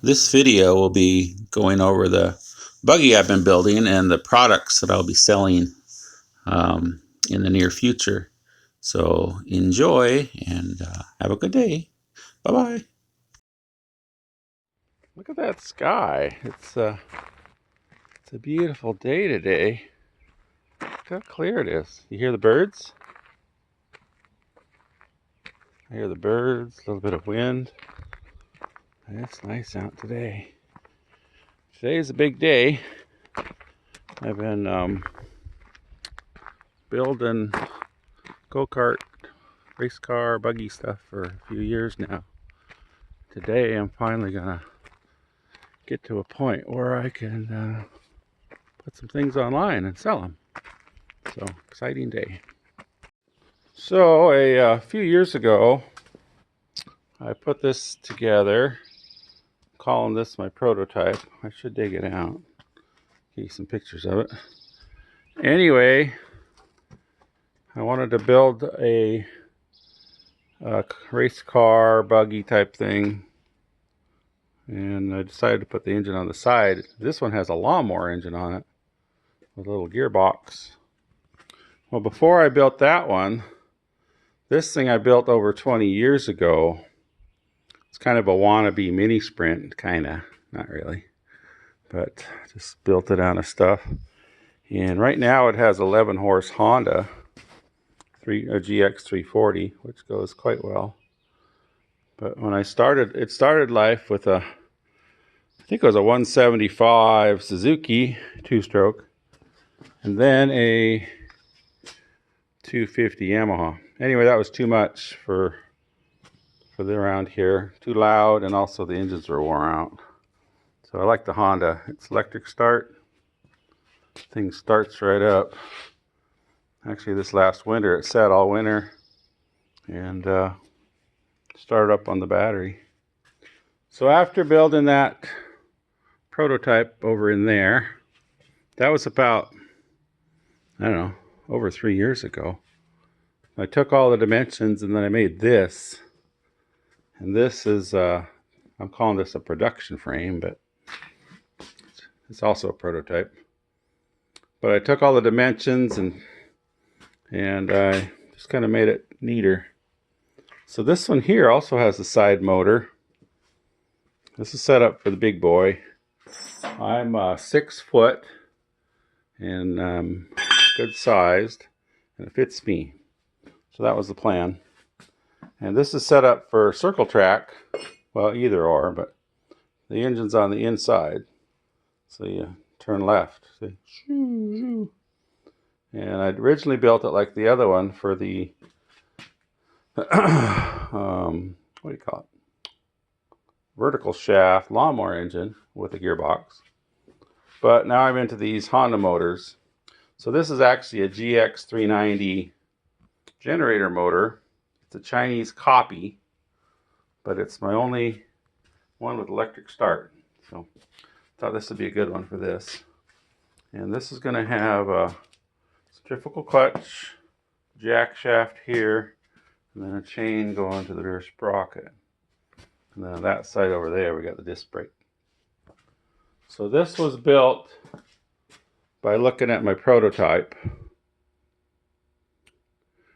This video will be going over the buggy I've been building and the products that I'll be selling in the near future. So enjoy and have a good day. Bye-bye. Look at that sky. It's a beautiful day today. Look how clear it is. You hear the birds? I hear the birds, a little bit of wind. It's nice out today. Today's a big day. I've been building go-kart, race car, buggy stuff for a few years now. Today I'm finally gonna get to a point where I can put some things online and sell them. So, exciting day. So a few years ago, I put this together, calling this my prototype. I should dig it out, give you some pictures of it. Anyway, I wanted to build a race car, buggy type thing, and I decided to put the engine on the side. This one has a lawnmower engine on it with a little gearbox. Well, before I built that one, this thing I built over 20 years ago. It's kind of a wannabe mini sprint, kinda, not really, but just built it out of stuff. And right now it has 11 horse Honda GX 340, which goes quite well. But when I started, it started life with I think it was a 175 Suzuki 2-stroke, and then a 250 Yamaha. Anyway, that was too much for the around here. Too loud, and also the engines were worn out. So I like the Honda. It's electric start. Thing starts right up. Actually, this last winter, it sat all winter and started up on the battery. So after building that prototype over in there, that was about, I don't know, over 3 years ago. I took all the dimensions and then I made this. And this is, I'm calling this a production frame, but it's also a prototype. But I took all the dimensions and I just kind of made it neater. So this one here also has a side motor. This is set up for the big boy. I'm 6 foot and good sized, and it fits me. So that was the plan. And this is set up for circle track. Well, either or, but the engine's on the inside. So you turn left. See? And I originally built it like the other one for the what do you call it? Vertical shaft lawnmower engine with a gearbox. But now I'm into these Honda motors. So this is actually a GX 390 generator motor. It's a Chinese copy, but it's my only one with electric start. So I thought this would be a good one for this. And this is going to have a centrifugal clutch, jack shaft here, and then a chain going to the rear sprocket. And then on that side over there, we got the disc brake. So this was built by looking at my prototype.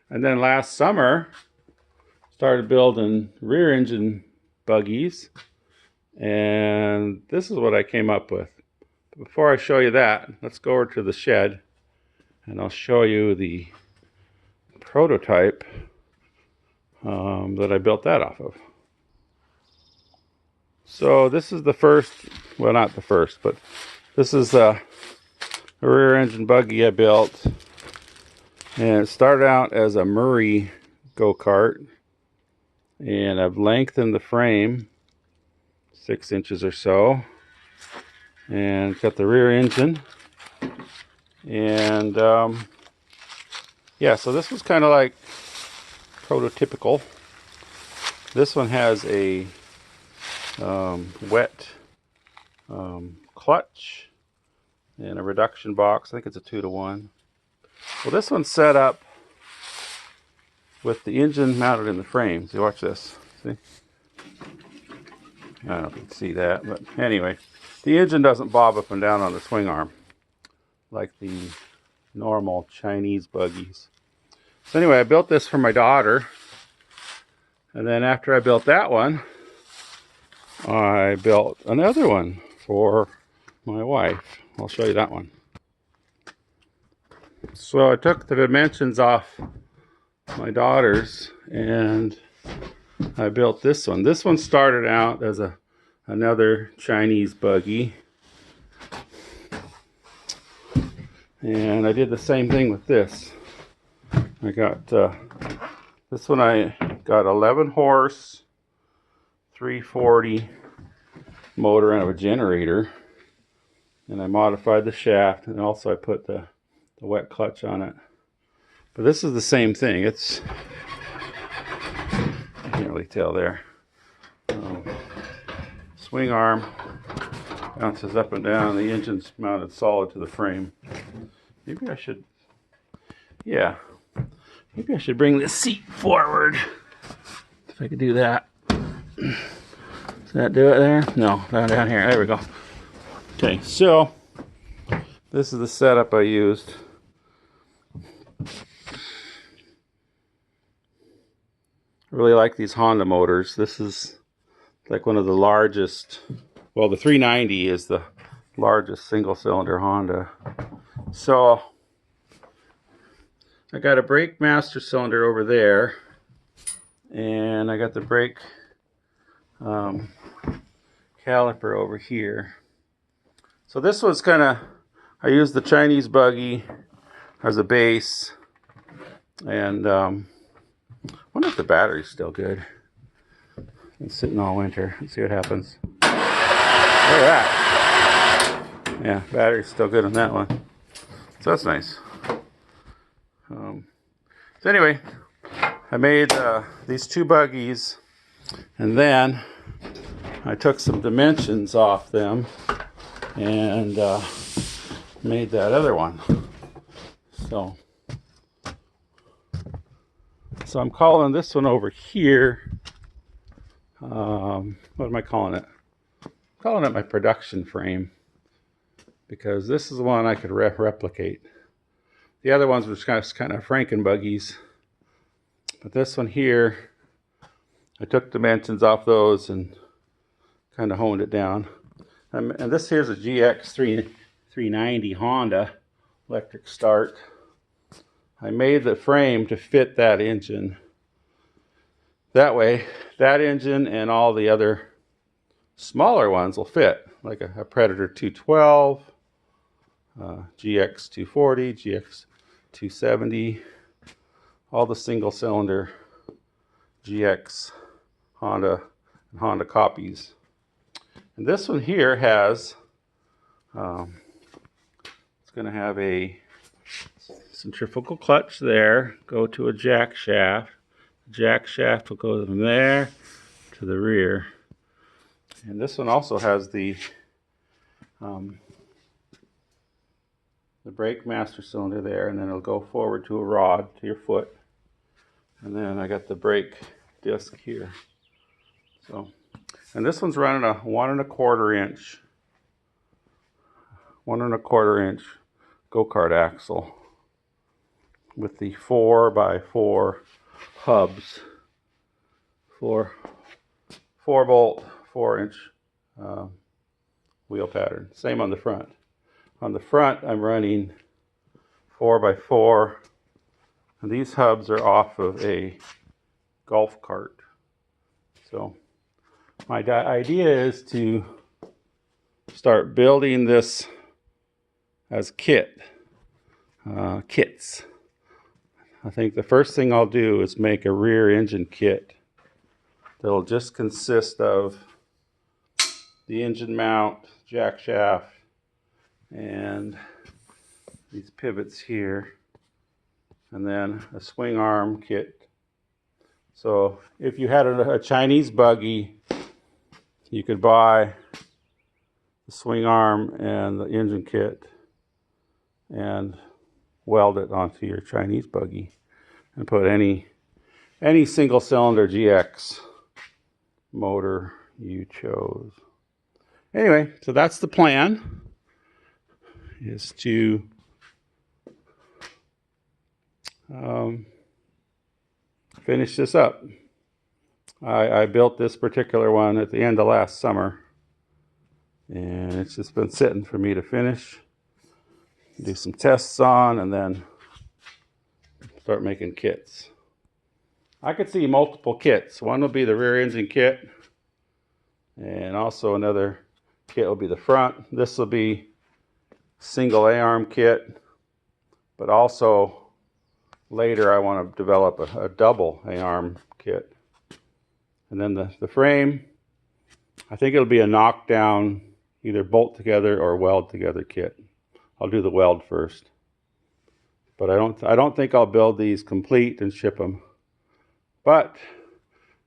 And then last summer, started building rear engine buggies. And this is what I came up with. But before I show you that, let's go over to the shed and I'll show you the prototype that I built that off of. So this is the first, well, not the first, but this is a rear engine buggy I built. And it started out as a Murray go-kart. And I've lengthened the frame 6 inches or so. And got the rear engine. And yeah, so this was kind of like prototypical. This one has a wet clutch and a reduction box. I think it's a 2-to-1. Well, this one's set up with the engine mounted in the frame. See, watch this. See? I don't know if you can see that, but anyway, the engine doesn't bob up and down on the swing arm like the normal Chinese buggies. So anyway, I built this for my daughter, and then after I built that one, I built another one for my wife. I'll show you that one. So I took the dimensions off my daughter's and I built this one. This one started out as another Chinese buggy. And I did the same thing with this. I got this one, I got 11 horse, 340 motor and a generator. And I modified the shaft, and also I put the wet clutch on it. But this is the same thing. It's, you can't really tell there. Swing arm bounces up and down. The engine's mounted solid to the frame. Maybe I should, yeah, maybe I should bring this seat forward. If I could do that. Does that do it there? No, down here. There we go. Okay, so this is the setup I used. I really like these Honda motors. This is like one of the largest, well, the 390 is the largest single-cylinder Honda. So I got a brake master cylinder over there, and I got the brake caliper over here. So this was kind of, I used the Chinese buggy as a base, and I wonder if the battery's still good. It's sitting all winter. Let's see what happens. Look at that. Yeah, battery's still good on that one. So that's nice. So anyway, I made these two buggies, and then I took some dimensions off them and made that other one. So I'm calling this one over here. What am I calling it? I'm calling it my production frame, because this is the one I could replicate. The other ones were just kind of Franken buggies, but this one here, I took dimensions off those and kind of honed it down. And this here's a GX 390 Honda electric start. I made the frame to fit that engine. That way, that engine and all the other smaller ones will fit, like a Predator 212, GX 240, GX 270, all the single cylinder GX Honda and Honda copies. And this one here has, it's going to have a centrifugal clutch there, go to a jack shaft. The jack shaft will go from there to the rear. And this one also has the brake master cylinder there, and then it'll go forward to a rod to your foot. And then I got the brake disc here. So, and this one's running a 1¼ inch Gokart axle with the 4x4 hubs, 4 bolt 4-inch wheel pattern. Same on the front. On the front, I'm running 4x4, and these hubs are off of a golf cart. So my idea is to start building this as kits. I think the first thing I'll do is make a rear engine kit that'll just consist of the engine mount, jack shaft, and these pivots here, and then a swing arm kit. So if you had a Chinese buggy, you could buy the swing arm and the engine kit and weld it onto your Chinese buggy and put any single cylinder GX motor you chose. Anyway, so that's the plan, is to finish this up. I built this particular one at the end of last summer, and it's just been sitting for me to finish, do some tests on, and then start making kits. I could see multiple kits. One will be the rear engine kit, and also another kit will be the front. This will be single A-arm kit, but also later I want to develop a double A-arm kit. And then the frame, I think it'll be a knockdown, either bolt together or weld together kit. I'll do the weld first. But I don't think I'll build these complete and ship them. But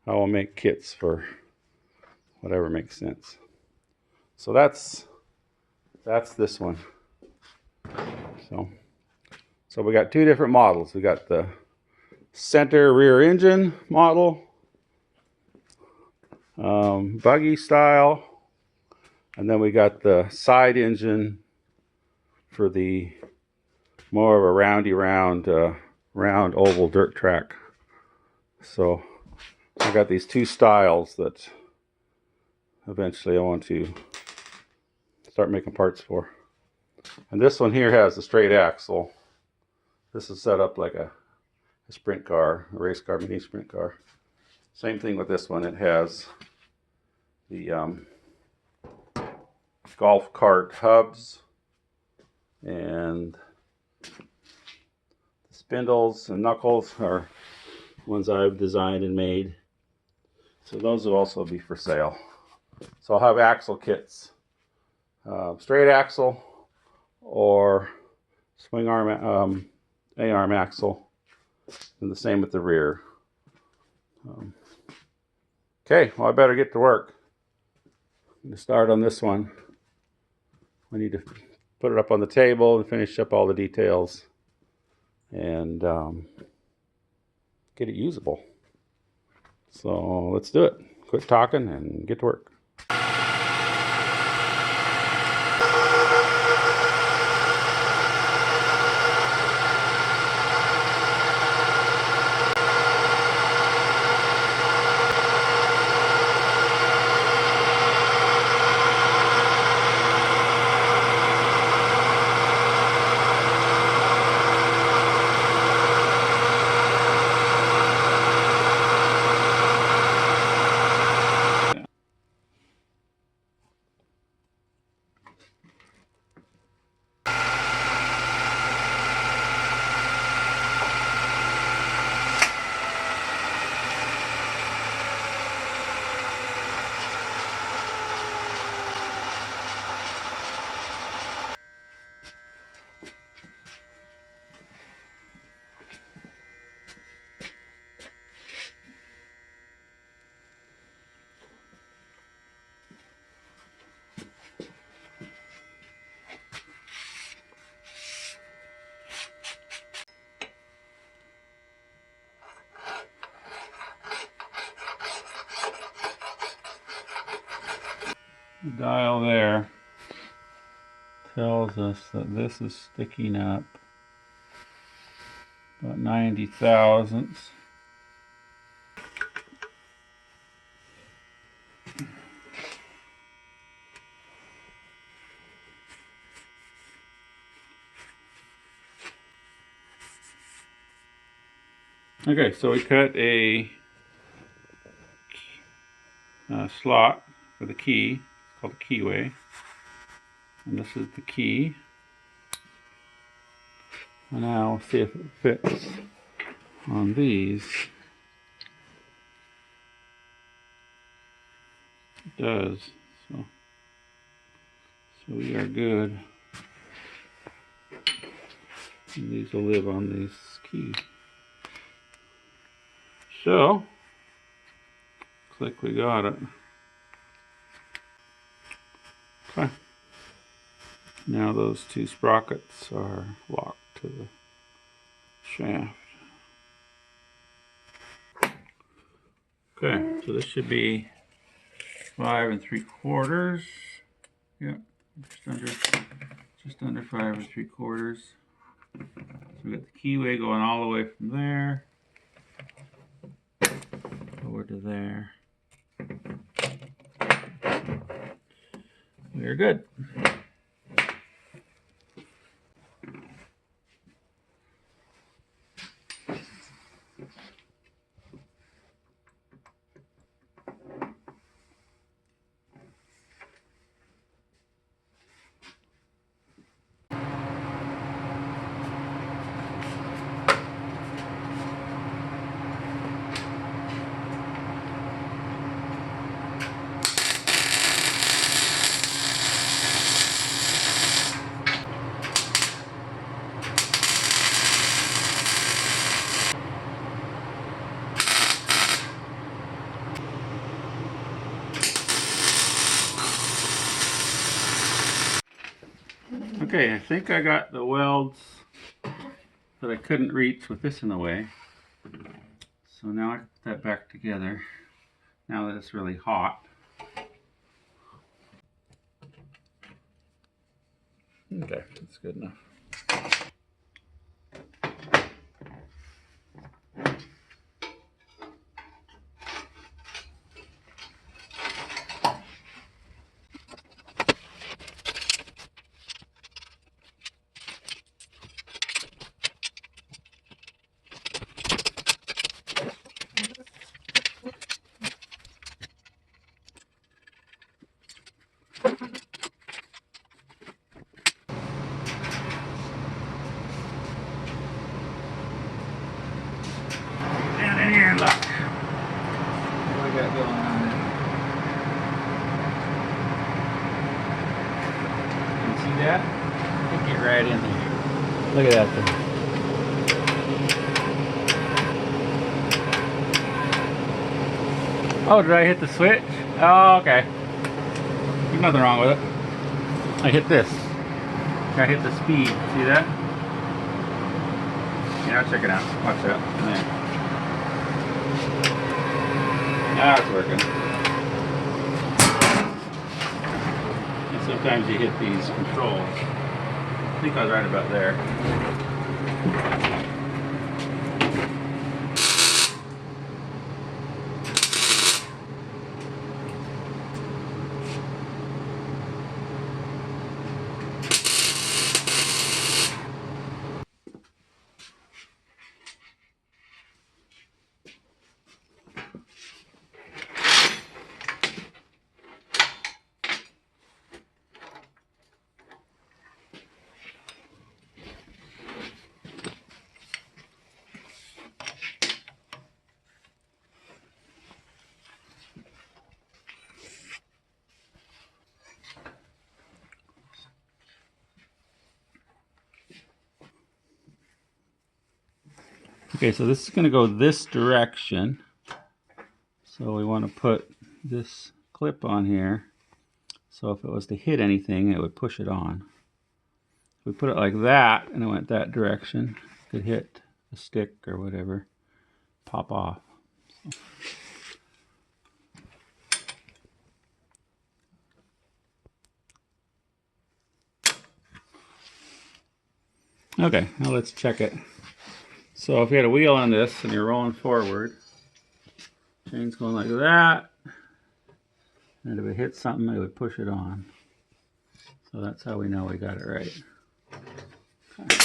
I will make kits for whatever makes sense. So that's this one. So we got two different models. We got the center rear engine model, buggy style, and then we got the side engine for the more of a round oval dirt track. So I got these two styles that eventually I want to start making parts for. And this one here has a straight axle. This is set up like a sprint car, a race car, mini sprint car. Same thing with this one. It has the golf cart hubs and the spindles and knuckles are ones I've designed and made. So those will also be for sale. So I'll have axle kits, straight axle or swing arm, A-arm axle, and the same with the rear. Okay, well I better get to work. I'm going to start on this one. I need to put it up on the table and finish up all the details and get it usable. So let's do it. Quit talking and get to work. The dial there tells us that this is sticking up about 90 thousandths. Okay, so we cut a slot for the key. It's called a keyway. And this is the key. And now we'll see if it fits on these. It does. So we are good. And these will live on these keys. So, looks like we got it. Okay. Now those two sprockets are locked to the shaft. Okay, so this should be 5 3/4. Yep, just under 5 3/4. So we got the keyway going all the way from there over to there. We're good. Okay, I think I got the welds that I couldn't reach with this in the way. So now I can put that back together, now that it's really hot. Okay, that's good enough. Down in here and look. What we got going on there? Can you see that? Get right in there. Look at that thing. Oh, did I hit the switch? Oh, okay. There's nothing wrong with it. I hit this. I hit the speed. See that? Yeah, check it out. Watch that. There. Now it's working. And sometimes you hit these controls. I think I was right about there. Okay, so this is going to go this direction. So we want to put this clip on here. So if it was to hit anything, it would push it on. If we put it like that and it went that direction, it could hit a stick or whatever, pop off. Okay, now let's check it. So if you had a wheel on this and you're rolling forward, chain's going like that, and if it hits something, it would push it on. So that's how we know we got it right. Okay.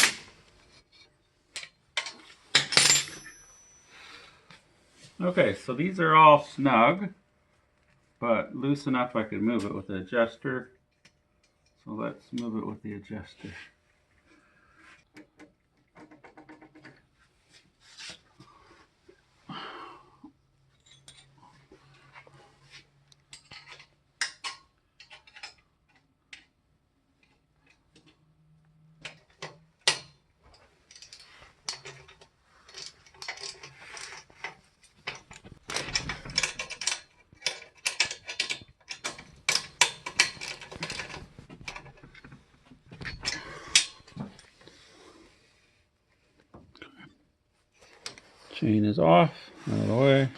Okay, so these are all snug, but loose enough I could move it with the adjuster. So let's move it with the adjuster. Chain is off, out of the way.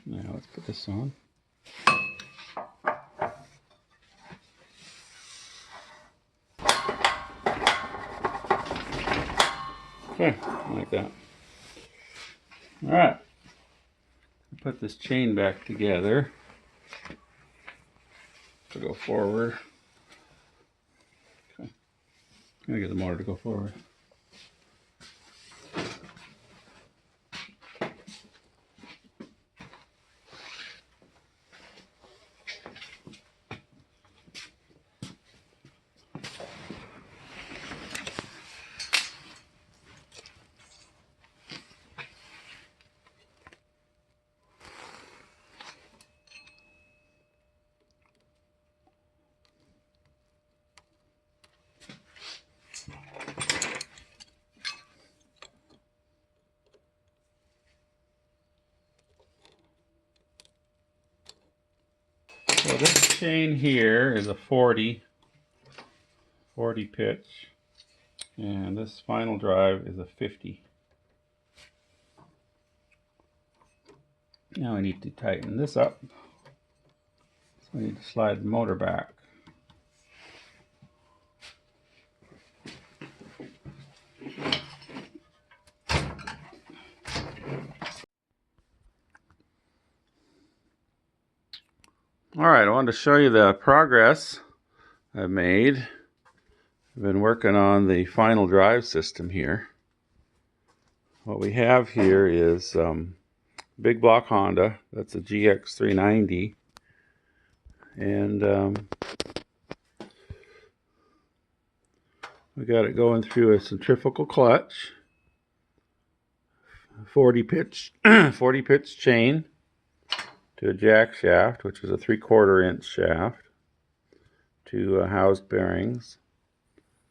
Now it's Put this on. Okay, like that. All right. Put this chain back together to go forward. Okay. I'm gonna get the motor to go forward. So this chain here is a 40 pitch, and this final drive is a 50. Now I need to tighten this up. So I need to slide the motor back. Alright, I wanted to show you the progress I've made. I've been working on the final drive system here. What we have here is big block Honda. That's a GX390. And we got it going through a centrifugal clutch. 40 pitch chain to a jack shaft, which is a 3/4 inch shaft, to housed bearings.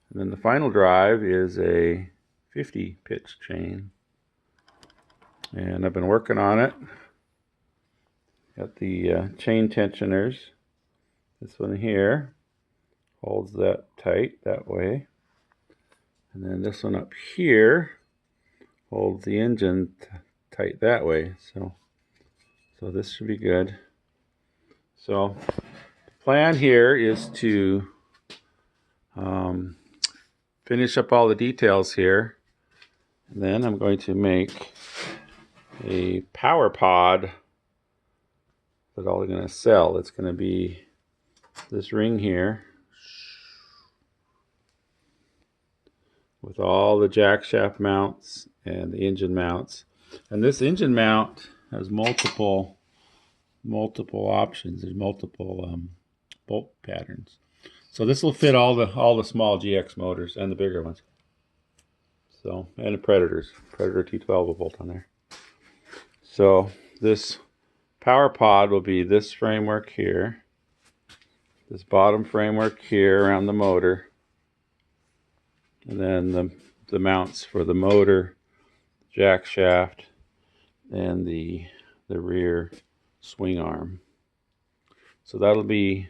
And then the final drive is a 50 pitch chain. And I've been working on it. Got the chain tensioners. This one here holds that tight that way. And then this one up here holds the engine tight that way. So this should be good. So the plan here is to finish up all the details here. And then I'm going to make a power pod that I'm going to sell. It's going to be this ring here with all the jack shaft mounts and the engine mounts. And this engine mount has multiple options. There's multiple bolt patterns. So this will fit all the small GX motors and the bigger ones. So, and the Predator T12 will bolt on there. So this power pod will be this framework here, this bottom framework here around the motor, and then the mounts for the motor, jack shaft, and the rear swing arm. So that'll be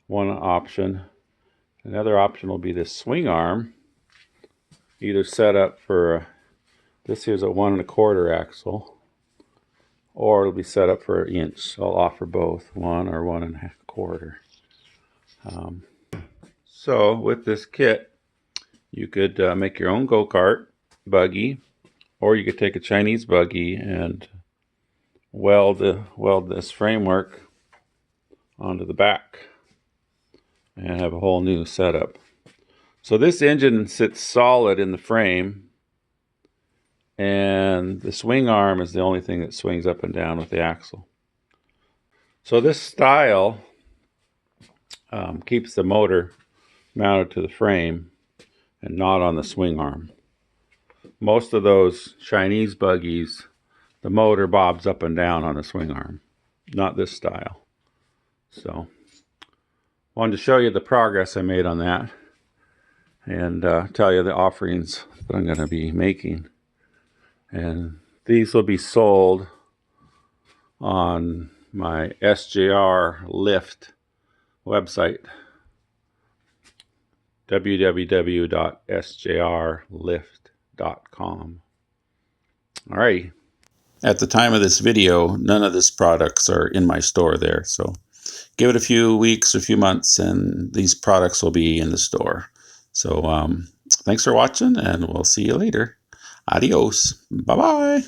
one option. Another option will be this swing arm, either set up for this here's a 1 1/4 axle, or it'll be set up for 1 inch. So I'll offer both, 1 or 1 1/4. So with this kit, you could make your own go-kart buggy, or you could take a Chinese buggy and weld this framework onto the back and have a whole new setup. So this engine sits solid in the frame, and the swing arm is the only thing that swings up and down with the axle. So this style keeps the motor mounted to the frame and not on the swing arm. Most of those Chinese buggies, the motor bobs up and down on the swing arm, not this style. So wanted to show you the progress I made on that, and tell you the offerings that I'm going to be making. And these will be sold on my SJR Lift website, www.sjrlift.com. All right. at the time of this video, none of these products are in my store there. So give it a few weeks, a few months, and these products will be in the store. So thanks for watching, and we'll see you later. Adios. Bye-bye.